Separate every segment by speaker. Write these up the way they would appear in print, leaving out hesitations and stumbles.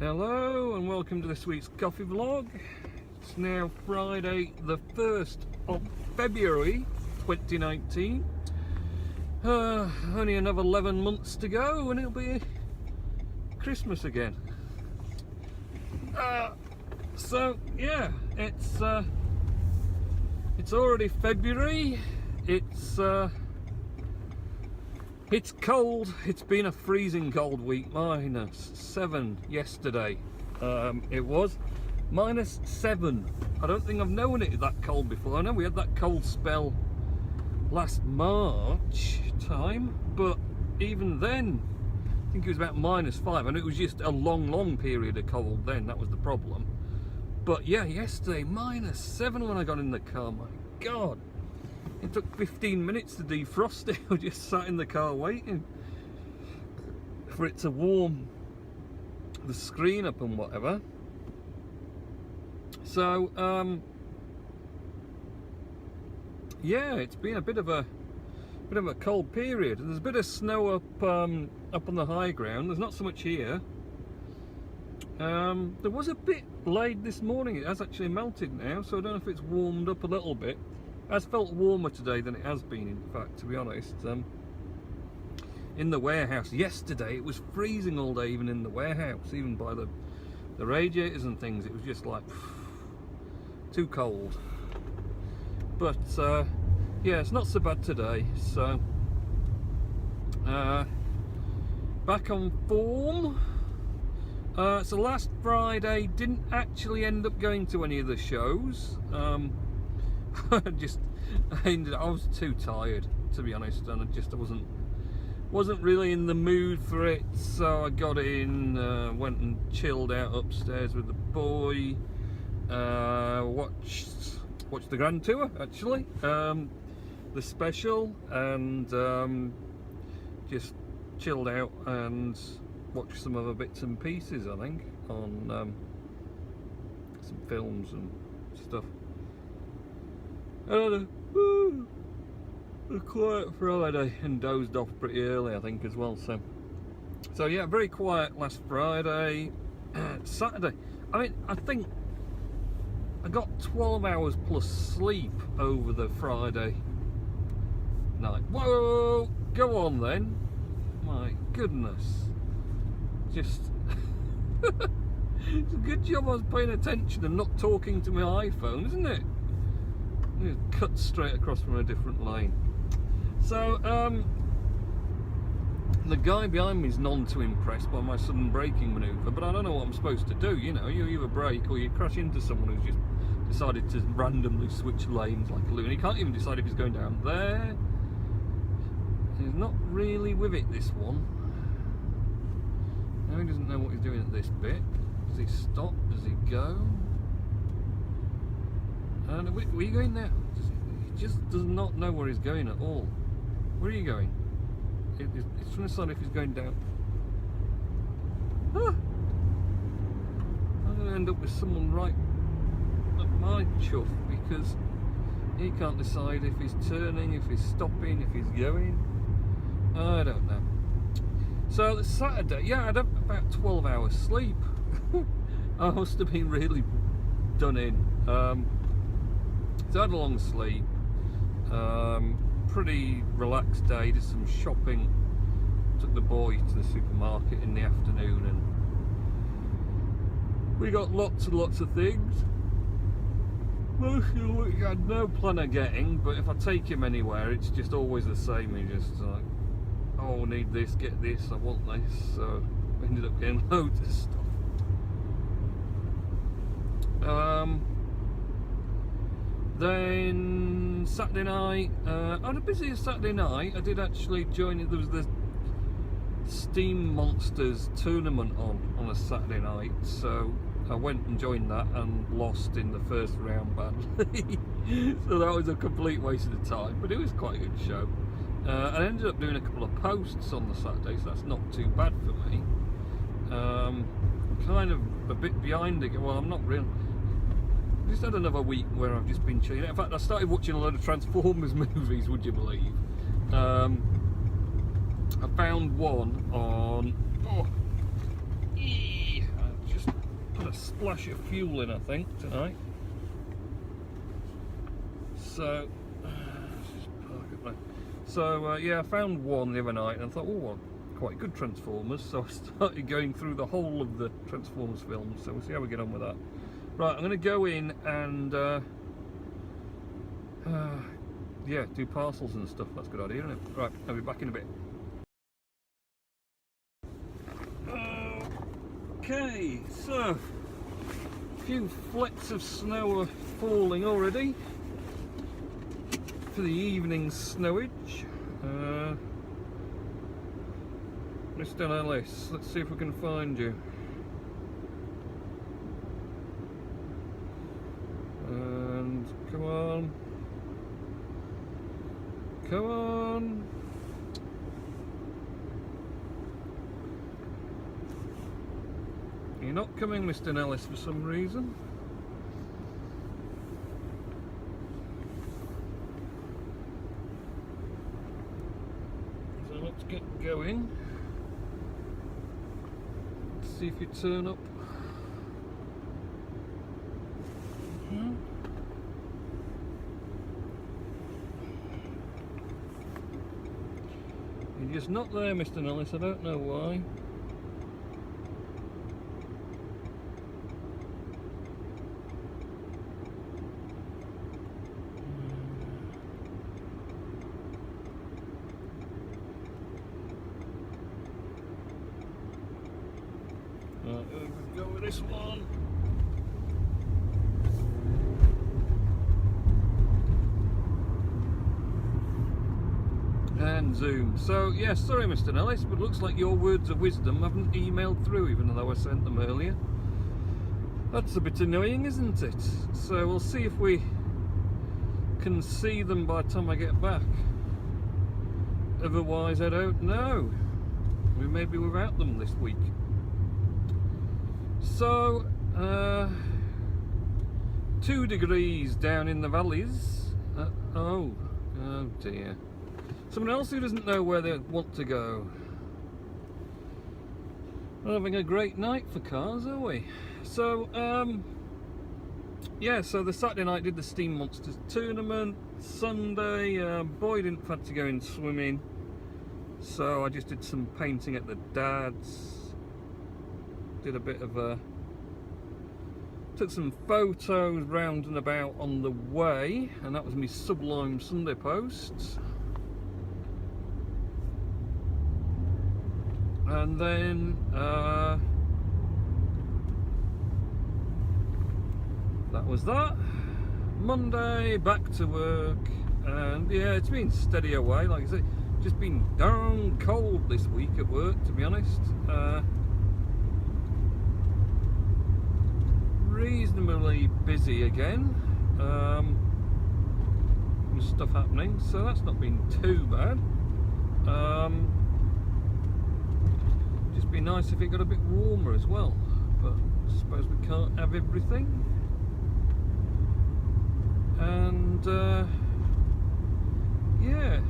Speaker 1: Hello and welcome to this week's coffee vlog. It's now Friday the 1st of February 2019. Only another 11 months to go and it'll be Christmas again. So yeah, it's already February. It's cold. It's been a freezing cold week. -7 yesterday. It was -7. I don't think I've known it that cold before. I know we had that cold spell last March time, but even then I think it was about -5, and it was just a long period of cold then. That was the problem. But yeah, yesterday -7 when I got in the car. My God, it took 15 minutes to defrost it. I just sat in the car waiting for it to warm the screen up and whatever. So yeah, it's been a bit of a cold period, and there's a bit of snow up on the high ground. There's not so much here. There was a bit laid this morning. It has actually melted now, so I don't know if it's warmed up a little bit. It has felt warmer today than it has been, in fact, to be honest. In the warehouse yesterday, it was freezing all day, even in the warehouse, even by the radiators and things. It was just like too cold. But yeah, it's not so bad today. So back on form. So last Friday didn't actually end up going to any of the shows. I was too tired, to be honest, and I wasn't really in the mood for it. So I got in, went and chilled out upstairs with the boy, watched the Grand Tour actually, the special, and just chilled out and watched some other bits and pieces, I think, on some films and stuff. And a quiet Friday, and dozed off pretty early, I think, as well. So yeah, very quiet last Friday. Saturday, I mean, I think I got 12 hours plus sleep over the Friday night. Whoa, go on then. My goodness. Just it's a good job I was paying attention and not talking to my iPhone, isn't it? It cut straight across from a different lane. So the guy behind me is none too impressed by my sudden braking manoeuvre, but I don't know what I'm supposed to do. You know, you either brake or you crash into someone who's just decided to randomly switch lanes like a loon. He can't even decide if he's going down there. He's not really with it, this one. Now he doesn't know what he's doing at this bit. Does he stop? Does he go? Where are you going now? He just does not know where he's going at all. Where are you going? He's trying to decide if he's going down. Ah! I'm going to end up with someone right at my chuff, because he can't decide if he's turning, if he's stopping, if he's going. I don't know. So the Saturday, yeah, I had about 12 hours sleep. I must have been really done in. So I had a long sleep, pretty relaxed day, did some shopping, took the boy to the supermarket in the afternoon, and we got lots and lots of things. Most of which I had no plan of getting, but if I take him anywhere, it's just always the same. He's just like, oh, I need this, get this, I want this. So we ended up getting loads of stuff. Then Saturday night, I had a busy Saturday night. I did actually join it. There was the Steam Monsters tournament on a Saturday night, so I went and joined that and lost in the first round badly. So that was a complete waste of time, but it was quite a good show. I ended up doing a couple of posts on the Saturday, so that's not too bad for me. Kind of a bit behind again. Well, I'm not really. I just had another week where I've just been chilling. In fact, I started watching a load of Transformers movies, would you believe? I found one on... Oh, splash of fuel in, I think, tonight. So, let's just park it there. So yeah, I found one the other night and I thought, oh, well, quite good Transformers. So I started going through the whole of the Transformers films. So we'll see how we get on with that. Right, I'm going to go in and yeah, do parcels and stuff. That's a good idea, isn't it? Right, I'll be back in a bit. Okay, so a few flecks of snow are falling already for the evening snowage. Mr. Ellis, let's see if we can find you. And come on. Come on. You're not coming, Mr. Nellis, for some reason. So let's get going. Let's see if you turn up. You're just not there, Mr. Nellis. I don't know why. Right, we'll go with this one. And zoom. So yeah, sorry Mr. Nellis, but looks like your words of wisdom haven't emailed through, even though I sent them earlier. That's a bit annoying, isn't it? So we'll see if we can see them by the time I get back. Otherwise I don't know. We may be without them this week. So 2 degrees down in the valleys. Oh dear. Someone else who doesn't know where they want to go. We're having a great night for cars, are we? So, yeah, so the Saturday night did the Steam Monsters tournament. Sunday, boy didn't fancy going swimming. So I just did some painting at the dad's. Did a bit of a... Took some photos round and about on the way. And that was my Sublime Sunday posts. And then that was that. Monday, back to work, and yeah, it's been steady away. Like I said, just been darn cold this week at work, to be honest. Reasonably busy again. Stuff happening, so that's not been too bad. Just be nice if it got a bit warmer as well, but I suppose we can't have everything. And yeah,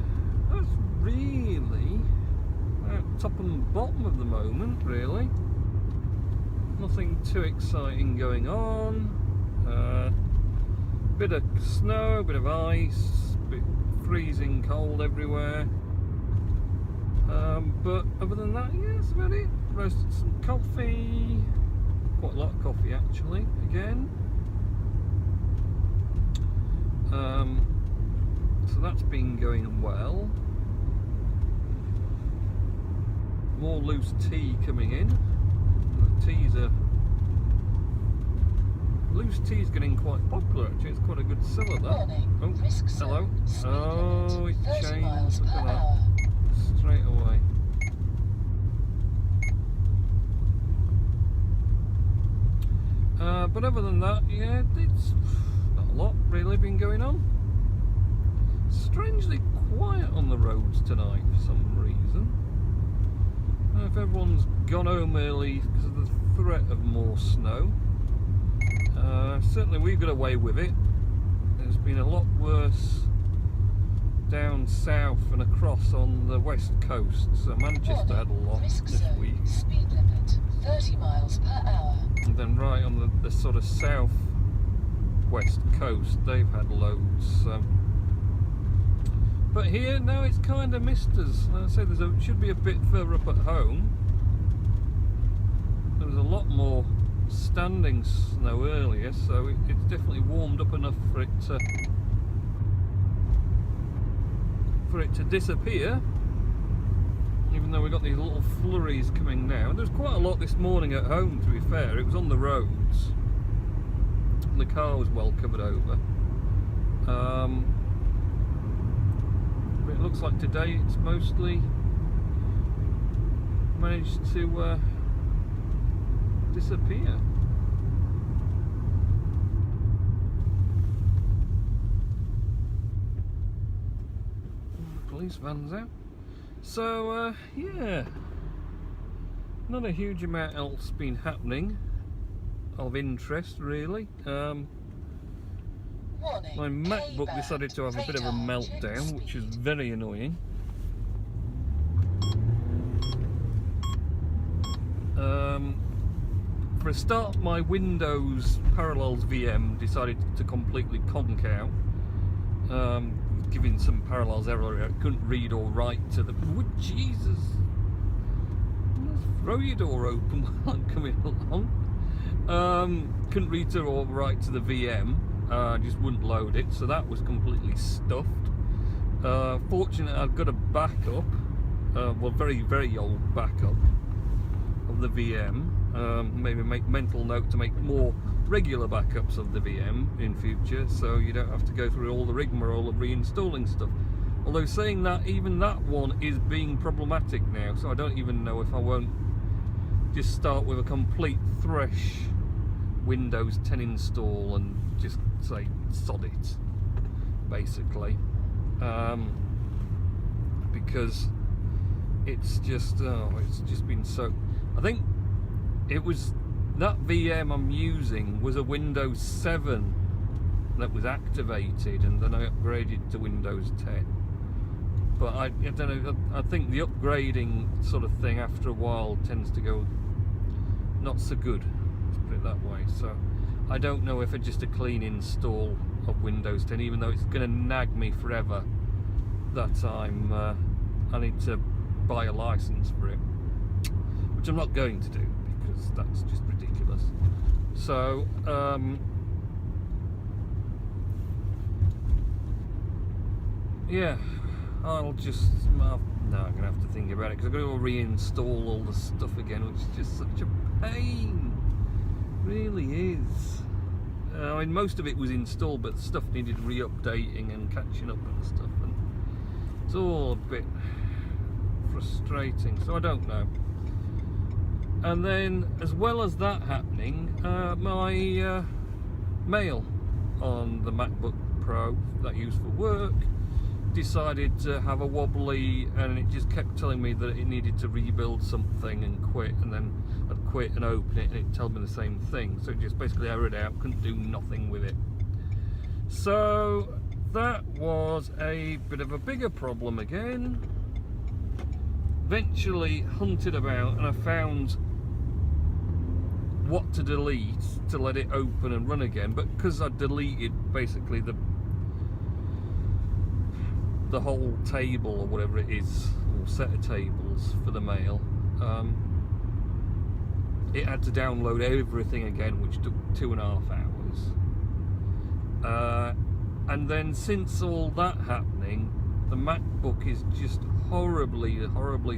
Speaker 1: that's really top and bottom of the moment, really. Nothing too exciting going on. Bit of snow, bit of ice, bit freezing cold everywhere. But other than that, yeah, that's about it. Roasted some coffee, quite a lot of coffee actually, again. So that's been going well. More loose tea coming in. Loose tea's getting quite popular actually. It's quite a good seller, that. Oh, hello. Oh, it changed. Look at that. Straight away. But other than that, yeah, it's not a lot really been going on. Strangely quiet on the roads tonight for some reason. I don't know if everyone's gone home early because of the threat of more snow. Certainly we've got away with it. There's been a lot worse down south and across on the west coast. So Manchester had a lot this week.
Speaker 2: Speed limit 30 miles per hour.
Speaker 1: And then right on the sort of south west coast, they've had loads. But here, no, it's kind of missed us. Like I say, should be a bit further up at home. There was a lot more standing snow earlier, so it's definitely warmed up enough for it to disappear. Even though we got these little flurries coming now. And there's quite a lot this morning at home, to be fair. It was on the roads. And the car was well covered over. But it looks like today it's mostly managed to disappear. Police van's out. So yeah, not a huge amount else been happening of interest really. My MacBook decided to have a bit of a meltdown, which is very annoying. For a start, my Windows Parallels VM decided to completely conk out, giving some Parallels error. I couldn't read or write to the... Oh, Jesus! Throw your door open while I'm coming along. Couldn't read or write to the VM. Just wouldn't load it, so that was completely stuffed. Fortunately, I've got a backup, well, very, very old backup of the VM. Maybe make mental note to make more regular backups of the VM in future, so you don't have to go through all the rigmarole of reinstalling stuff. Although saying that, even that one is being problematic now, so I don't even know if I won't just start with a complete fresh Windows 10 install and just say sod it, basically, because it's just been so... I think it was that VM I'm using was a Windows 7 that was activated, and then I upgraded to Windows 10. But I don't know, I think the upgrading sort of thing after a while tends to go not so good, let's put it that way. So I don't know if it's just a clean install of Windows 10, even though it's going to nag me forever that I need to buy a license for it, which I'm not going to do because that's just ridiculous. So yeah, no, I'm gonna have to think about it, because I've got to reinstall all the stuff again, which is just such a pain. It really is. I mean, most of it was installed, but the stuff needed re-updating and catching up and stuff, and it's all a bit frustrating, so I don't know. And then, as well as that happening, my mail on the MacBook Pro that I use for work decided to have a wobbly, and it just kept telling me that it needed to rebuild something and quit, and then I'd quit and open it and it told me the same thing, so it just basically errored out, couldn't do nothing with it. So that was a bit of a bigger problem again. Eventually hunted about and I found what to delete to let it open and run again, but because I deleted basically the whole table or whatever it is, or set of tables for the mail, it had to download everything again, which took 2.5 hours. And then since all that happening, the MacBook is just horribly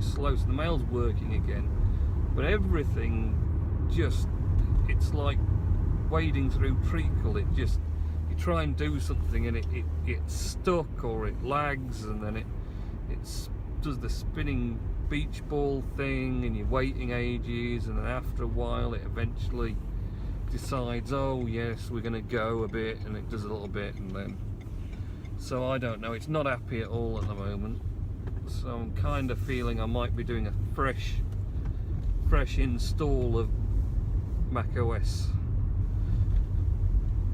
Speaker 1: slow. So the mail's working again, but everything just, it's like wading through treacle. It just, you try and do something and it's stuck, or it lags, and then it does the spinning beach ball thing, and you're waiting ages, and then after a while it eventually decides, oh yes, we're gonna go a bit, and it does a little bit, and then, so I don't know, it's not happy at all at the moment. So I'm kind of feeling I might be doing a fresh install of macOS.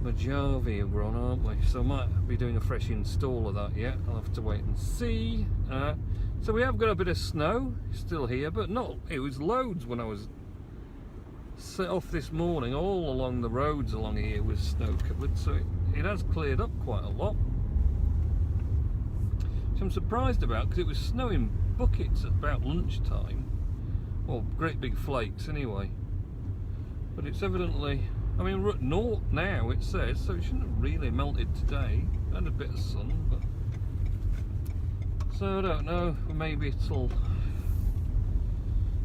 Speaker 1: Mojave we're on, aren't we? So I might be doing a fresh install of that yet. I'll have to wait and see. So we have got a bit of snow still here, but not, it was loads when I was set off this morning, all along the roads along here was snow covered, so it has cleared up quite a lot. Which I'm surprised about, because it was snowing buckets at about lunchtime. Well, great big flakes anyway. But it's evidently, I mean, we're at naught now, it says, so it shouldn't have really melted today. Had a bit of sun, but... So I don't know, maybe it'll...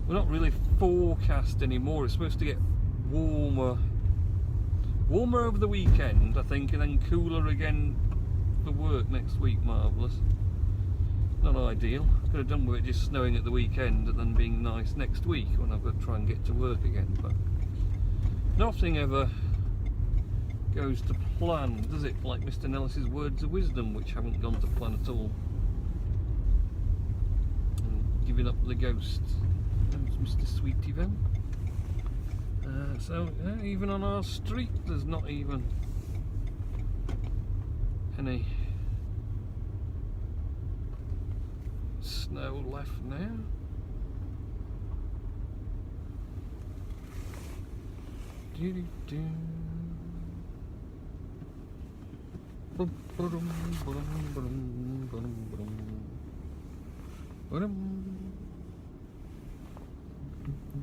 Speaker 1: We're not really forecast anymore. It's supposed to get warmer over the weekend, I think, and then cooler again for work next week. Marvellous. Not ideal. Could have done with it just snowing at the weekend and then being nice next week when I've got to try and get to work again. But nothing ever goes to plan, does it? Like Mr. Nellis's words of wisdom, which haven't gone to plan at all. And giving up the ghost. Mr. Sweetie then. So even on our street there's not even any snow left now.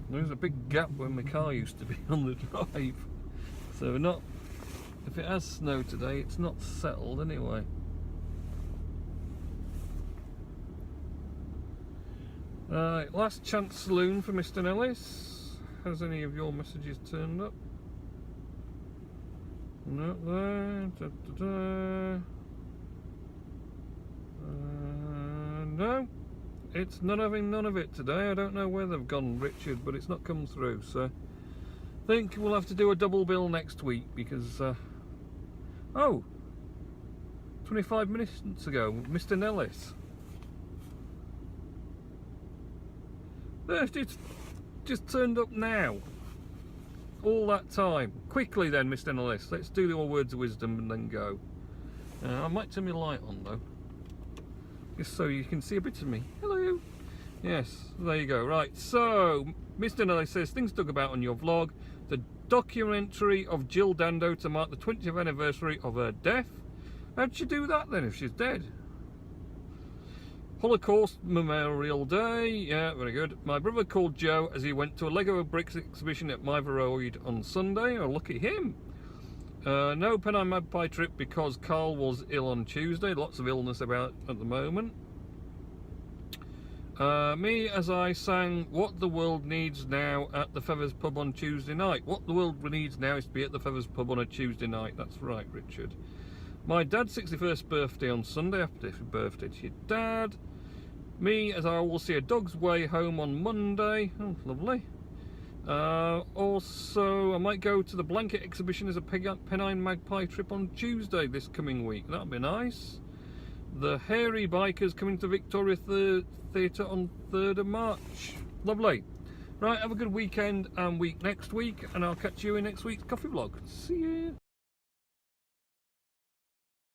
Speaker 1: There's a big gap where my car used to be on the drive, so not, if it has snow today, it's not settled anyway. Right, last chance saloon for Mr. Nellis. Has any of your messages turned up? Not there. No. It's not having none of it today. I don't know where they've gone, Richard, but it's not come through, so I think we'll have to do a double bill next week because oh, 25 minutes ago, Mr. Nellis. It's just turned up now. All that time. Quickly then, Mr. Nellis. Let's do your words of wisdom and then go. I might turn my light on though, just so you can see a bit of me. Hello. Yes, there you go. Right, so Mr. Nellis says, things to talk about on your vlog. The documentary of Jill Dando to mark the 20th anniversary of her death. How'd she do that then if she's dead? Holocaust Memorial Day. Yeah, very good. My brother called Joe as he went to a Lego bricks exhibition at Myveroid on Sunday. Oh, look at him. No Pennine Magpie trip because Carl was ill on Tuesday. Lots of illness about at the moment. Me as I sang What the World Needs Now at the Feathers pub on Tuesday night. What the world needs now is to be at the Feathers pub on a Tuesday night. That's right, Richard. My dad's 61st birthday on Sunday. Happy birthday to your dad. Me as I will see A Dog's Way Home on Monday. Oh, lovely. Also, I might go to the blanket exhibition as a Pennine Magpie trip on Tuesday this coming week. That'll be nice. The Hairy Bikers coming to Victoria Theatre on 3rd of March. Lovely. Right, have a good weekend and week next week, and I'll catch you in next week's coffee vlog. See you.